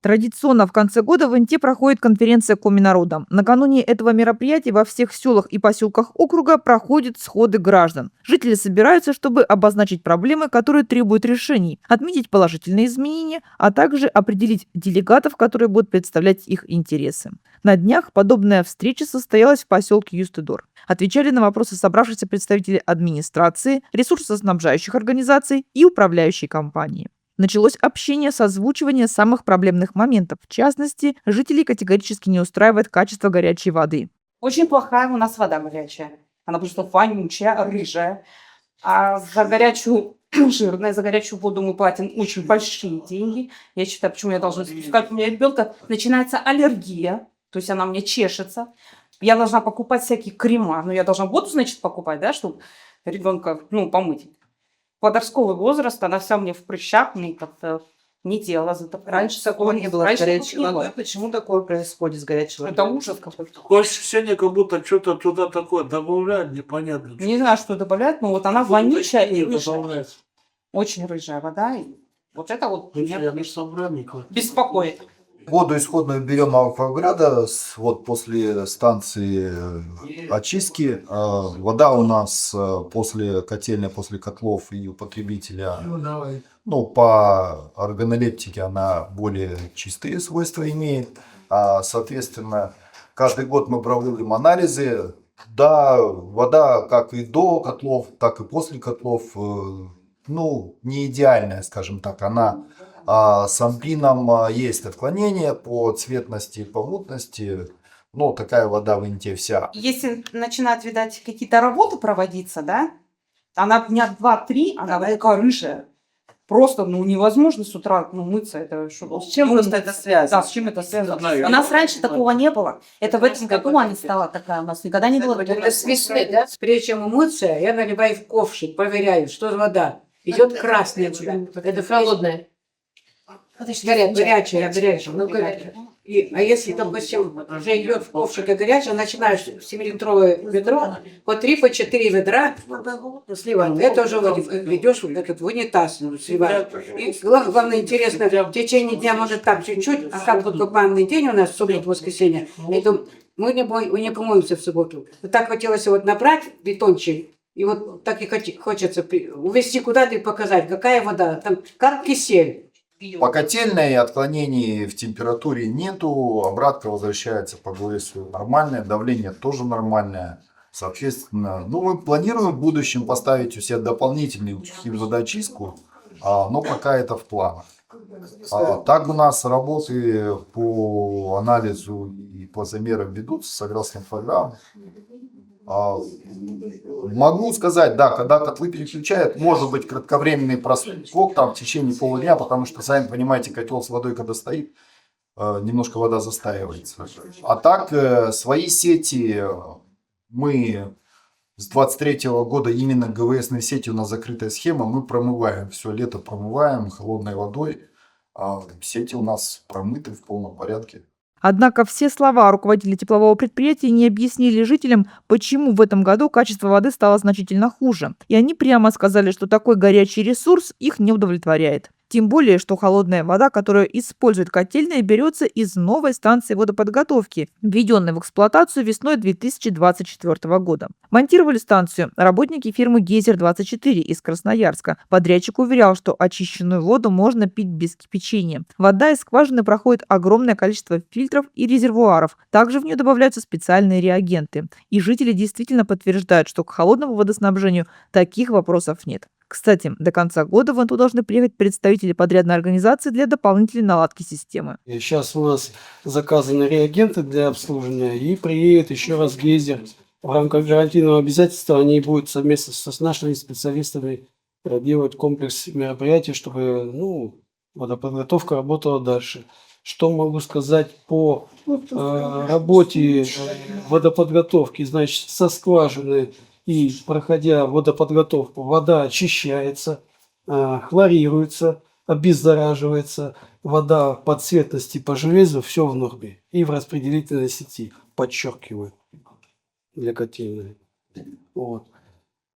Традиционно в конце года в Инте проходит конференция Коминародом. Накануне этого мероприятия во всех селах и поселках округа проходят сходы граждан. Жители собираются, чтобы обозначить проблемы, которые требуют решений, отметить положительные изменения, а также определить делегатов, которые будут представлять их интересы. На днях подобная встреча состоялась в поселке Юстедор. Отвечали на вопросы собравшиеся представители администрации, ресурсоснабжающих организаций и управляющей компании. Началось общение с озвучивания самых проблемных моментов. В частности, жителей категорически не устраивает качество горячей воды. Очень плохая у нас вода горячая. Она просто вонючая, рыжая. А за горячую, жирная, за горячую воду мы платим очень большие деньги. Я считаю, почему я должна спускать у меня ребенка. Начинается аллергия, то есть она мне чешется. Я должна покупать всякие крема. Но я должна воду, значит, покупать, да, чтобы ребенка, помыть. Подростковый возраст, она вся мне в прыщах, мне как-то не делала. Раньше такого не было с Раньше горячей такого не водой. было. Почему такое происходит с горячей водой? Это ужас какой-то. Такое ощущение, как будто что-то туда такое добавляют, непонятно. Не знаю, что добавляют, но вот она вонючая и рыжая. добавляют. Очень рыжая вода. И вот это вот меня Я не собранник. беспокоит. Воду исходную берем Новограда, вот после станции очистки. Вода у нас после котельной, после котлов и у потребителя, по органолептике она более чистые свойства имеет. Соответственно, каждый год мы проводим анализы. Да, вода как и до котлов, так и после котлов, не идеальная, скажем так. Она с ампином есть отклонения по цветности, по мутности. Такая вода в Инте вся. Если начинают, видать, какие-то работы проводиться, да, она дня 2-3, она такая рыжая. Просто, невозможно с утра мыться. Это что? С чем просто это связано? Да, с чем это связано? У нас раньше такого не было. Это в этом году она стала такая. У нас никогда не было. Это с весны, да? Прежде чем умыться, я наливаю в ковшик, проверяю, что за вода. Идет красная вода. Это холодная. Горячая. А если, допустим, уже идет в ковшик и горячая, начинаешь 7-литровое ведро, по 3-4 ведра сливать. Это уже ведешь в этот в унитаз сливаешь. И главное, интересно, в течение дня, может, так чуть-чуть, а как вот банный день у нас, в субботу, воскресенье, мы не помоемся в субботу. Вот так хотелось набрать бетончик, и вот так и хочется увезти куда-то и показать, какая вода, там как кисель. По котельной отклонений в температуре нету, обратка возвращается по ГОЭСу нормальное, давление тоже нормальное. Соответственно, мы планируем в будущем поставить у себя дополнительную химводоочистку, но пока это в планах. Так у нас работы по анализу и по замерам ведутся согласно программе. Могу сказать, да, когда котлы переключают, может быть кратковременный проскок в течение полудня, потому что, сами понимаете, котел с водой, когда стоит, немножко вода застаивается. А так, свои сети мы с 23-го года, именно ГВСные сети у нас закрытая схема, мы промываем, все лето промываем холодной водой, сети у нас промыты в полном порядке. Однако все слова руководителей теплового предприятия не объяснили жителям, почему в этом году качество воды стало значительно хуже. И они прямо сказали, что такой горячий ресурс их не удовлетворяет. Тем более, что холодная вода, которую использует котельная, берется из новой станции водоподготовки, введенной в эксплуатацию весной 2024 года. Монтировали станцию работники фирмы «Гейзер-24» из Красноярска. Подрядчик уверял, что очищенную воду можно пить без кипячения. Вода из скважины проходит огромное количество фильтров и резервуаров. Также в нее добавляются специальные реагенты. И жители действительно подтверждают, что к холодному водоснабжению таких вопросов нет. Кстати, до конца года в Инту должны приехать представители подрядной организации для дополнительной наладки системы. И сейчас у нас заказаны реагенты для обслуживания, и приедет еще раз гейзер. В рамках гарантийного обязательства они будут совместно с нашими специалистами делать комплекс мероприятий, чтобы водоподготовка работала дальше. Что могу сказать по работе водоподготовки? Значит, со скважины и проходя водоподготовку, вода очищается, хлорируется, обеззараживается, вода по цветности, по железу, все в норме. И в распределительной сети, подчеркиваю, для котельной. Вот.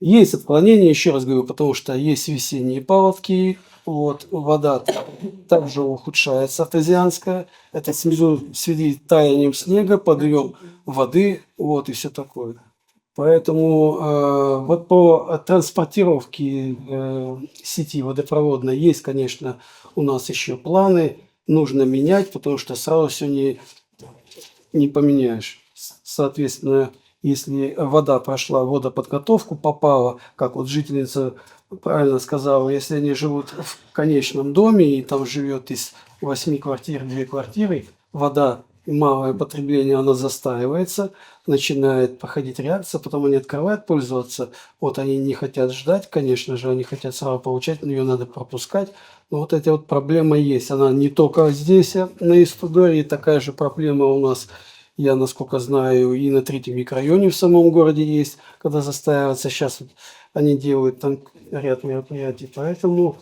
Есть отклонения, еще раз говорю, потому что есть весенние паводки, вот, вода также ухудшается артезианская, это в связи с таянием снега, подъем воды, вот, и все такое. Поэтому вот по транспортировке сети водопроводной есть, конечно, у нас еще планы, нужно менять, потому что сразу все не поменяешь. Соответственно, если вода прошла водоподготовку, попала, как вот жительница правильно сказала, если они живут в конечном доме и там живет из 8 квартир 2 квартиры, вода, малое потребление, она застаивается, начинает проходить реакция, потом они открывают пользоваться, вот они не хотят ждать, конечно же, они хотят сразу получать, но ее надо пропускать. Но вот эта вот проблема есть, она не только здесь, на Истудорье, такая же проблема у нас, я, насколько знаю, и на 3-м микрорайоне в самом городе есть, когда застаивается. Сейчас вот они делают там ряд мероприятий. Поэтому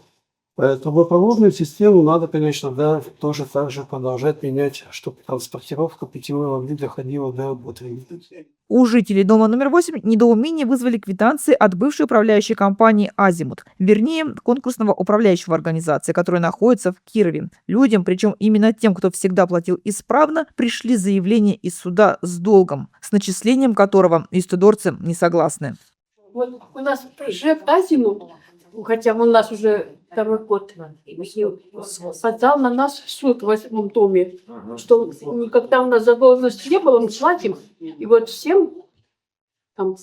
водопроводную систему надо, конечно, да, тоже так же продолжать менять, чтобы транспортировка питьевой воды доходила до потребителей. У жителей дома номер 8 недоумение вызвали квитанции от бывшей управляющей компании «Азимут», вернее, конкурсного управляющего организации, которая находится в Кирове. Людям, причем именно тем, кто всегда платил исправно, пришли заявления из суда с долгом, с начислением которого истудорцы не согласны. Вот у нас ЖЭК «Азимут», хотя у нас уже 2-й год, подал на нас в суд в 8-м доме, что никогда у нас задолженности не было, мы платим. И вот всем там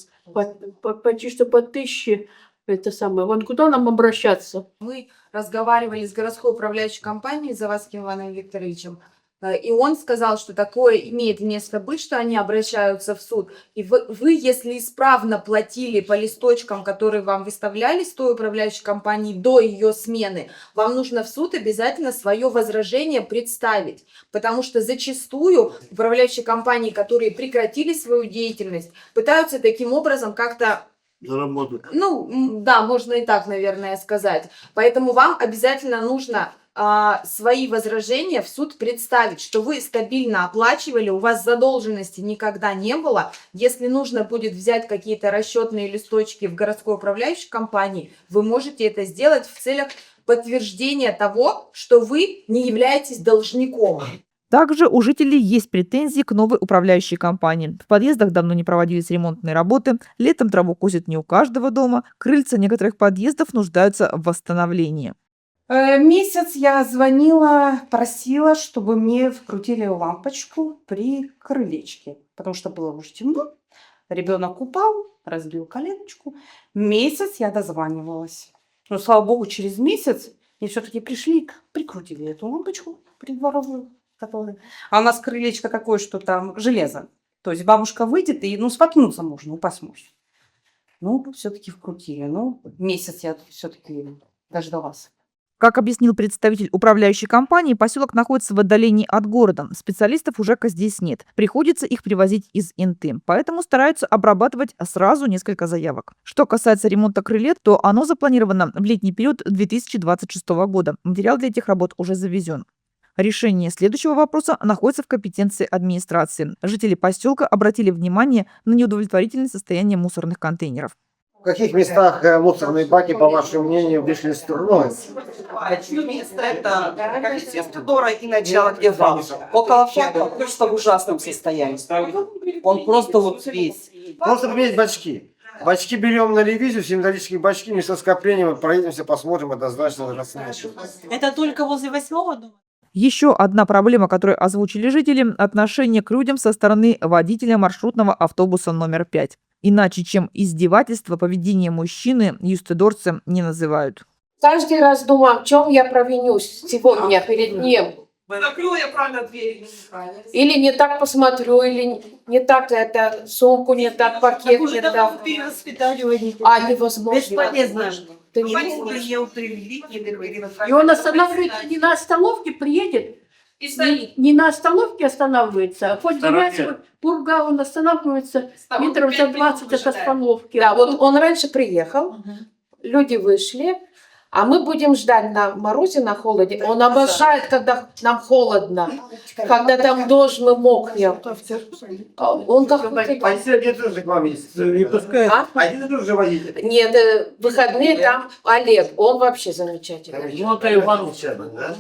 почти что по 1000, это самое, вон куда нам обращаться? Мы разговаривали с городской управляющей компанией Завадским Иваном Викторовичем, и он сказал, что такое имеет место быть, что они обращаются в суд. И вы, если исправно платили по листочкам, которые вам выставлялись той управляющей компании до ее смены, вам нужно в суд обязательно свое возражение представить. Потому что зачастую управляющие компании, которые прекратили свою деятельность, пытаются таким образом как-то Заработать. ну, да, можно и так, наверное, сказать. Поэтому вам обязательно нужно свои возражения в суд представить, что вы стабильно оплачивали, у вас задолженности никогда не было. Если нужно будет взять какие-то расчетные листочки в городской управляющей компании, вы можете это сделать в целях подтверждения того, что вы не являетесь должником. Также у жителей есть претензии к новой управляющей компании. В подъездах давно не проводились ремонтные работы, летом траву косят не у каждого дома, крыльца некоторых подъездов нуждаются в восстановлении. Месяц я звонила, просила, чтобы мне вкрутили лампочку при крылечке, потому что было уже темно. Ребенок упал, разбил коленочку. Месяц я дозванивалась. Но, слава богу, через месяц мне все-таки пришли, прикрутили эту лампочку придворовую. А у нас крылечко такое, что там железо. То есть бабушка выйдет и, споткнуться можно, упасть можно. Все-таки вкрутили. Месяц я все-таки дождалась. Как объяснил представитель управляющей компании, поселок находится в отдалении от города. Специалистов у ЖЭКа здесь нет. Приходится их привозить из Инты. Поэтому стараются обрабатывать сразу несколько заявок. Что касается ремонта крылет, то оно запланировано в летний период 2026 года. Материал для этих работ уже завезен. Решение следующего вопроса находится в компетенции администрации. Жители поселка обратили внимание на неудовлетворительное состояние мусорных контейнеров. В каких местах мусорные баки, по вашему мнению, вышли из строя? Место это Истудора и начало, где фабрика. Около фабрики просто в ужасном состоянии. Он просто вот весь. Просто поменять бачки. Бачки берем на ревизию, все металлические бачки, не со скоплением, проедемся, посмотрим, однозначно рассмотрим. Это только возле 8-го дома? Еще одна проблема, которую озвучили жители – отношение к людям со стороны водителя маршрутного автобуса номер 5. Иначе, чем издевательство, поведение мужчины юстедорцы не называют. Каждый раз думаю, в чем я провинюсь сегодня перед ним. Закрыла я правильно дверь. Или не так посмотрю, или не так это сумку, не так пакет, не так. Невозможно. Бесполезно. Ты не И он останавливается не на остановке, приедет, не на остановке останавливается, а хоть грязь, пурга, он останавливается метров за 20 от остановки. Да, вот он раньше приехал, люди вышли, А мы будем ждать на морозе, на холоде. Он обожает, когда нам холодно, когда там дождь, мы мокнем. Он какой-то... А если один и тот же к вам есть? Не пускает? А? Один и тот же водитель? Нет, выходные там Олег, он вообще замечательный. Ну, это Иван Ильич, да?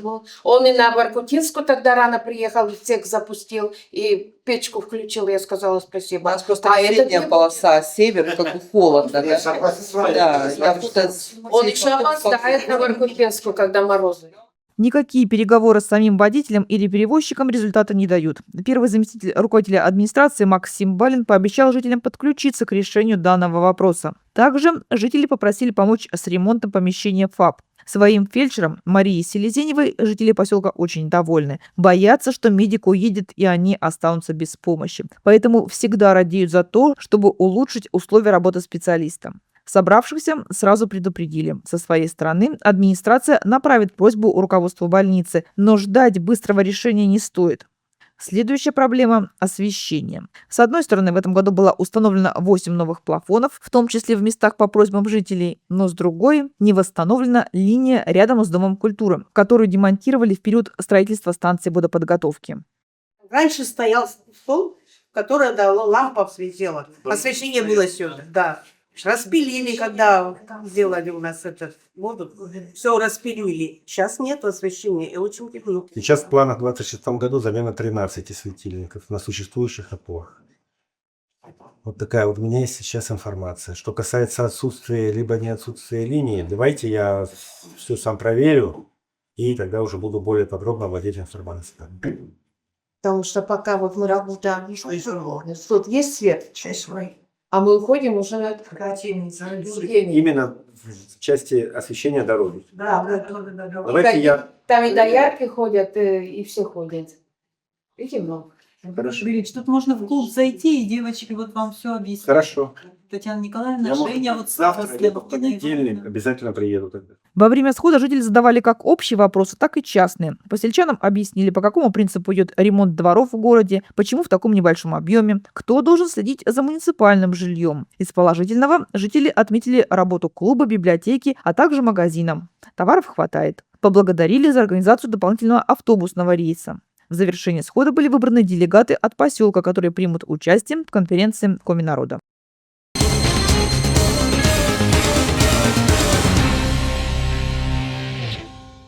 Он и на Воркутинску тогда рано приехал, всех запустил, и печку включил, я сказала У спасибо. нас просто А это средняя где- полоса, север, как бы холодно. Я согласен с вами. Да, как будто Он еще опоздает на Воркутинску, когда морозы. Никакие переговоры с самим водителем или перевозчиком результата не дают. Первый заместитель руководителя администрации Максим Балин пообещал жителям подключиться к решению данного вопроса. Также жители попросили помочь с ремонтом помещения ФАП. Своим фельдшером Марией Селезеневой жители поселка очень довольны. Боятся, что медик уедет и они останутся без помощи. Поэтому всегда радеют за то, чтобы улучшить условия работы специалиста. Собравшихся сразу предупредили. Со своей стороны администрация направит просьбу руководству больницы, но ждать быстрого решения не стоит. Следующая проблема – освещение. С одной стороны, в этом году было установлено 8 новых плафонов, в том числе в местах по просьбам жителей, но с другой – не восстановлена линия рядом с Домом культуры, которую демонтировали в период строительства станции водоподготовки. Раньше стоял стол, который лампа светила. Освещение было сюда, да. Распилили, когда сделали у нас этот воду, все распилили. Сейчас нет освещения и очень темно. Сейчас в планах в 2026 году замена 13 светильников на существующих опорах. Вот такая вот у меня есть сейчас информация. Что касается отсутствия либо не отсутствия линии, давайте я все сам проверю и тогда уже буду более подробно владеть информацией. Потому что пока вот мы работаем, тут есть свет, а мы уходим уже на Именно в части освещения дороги. Да, Давайте я... Там и доярки ходят, и все ходят. И темно. Хорошо. Ильич, тут можно в клуб зайти, и девочки вот вам все объяснят. Хорошо. Татьяна Николаевна, Я, может, Женя, вот завтра с- либо в понедельник обязательно приеду тогда. Во время схода жители задавали как общие вопросы, так и частные. Посельчанам объяснили, по какому принципу идет ремонт дворов в городе, почему в таком небольшом объеме, кто должен следить за муниципальным жильем. Из положительного жители отметили работу клуба, библиотеки, а также магазина. Товаров хватает. Поблагодарили за организацию дополнительного автобусного рейса. В завершении схода были выбраны делегаты от поселка, которые примут участие в конференции Коми народа.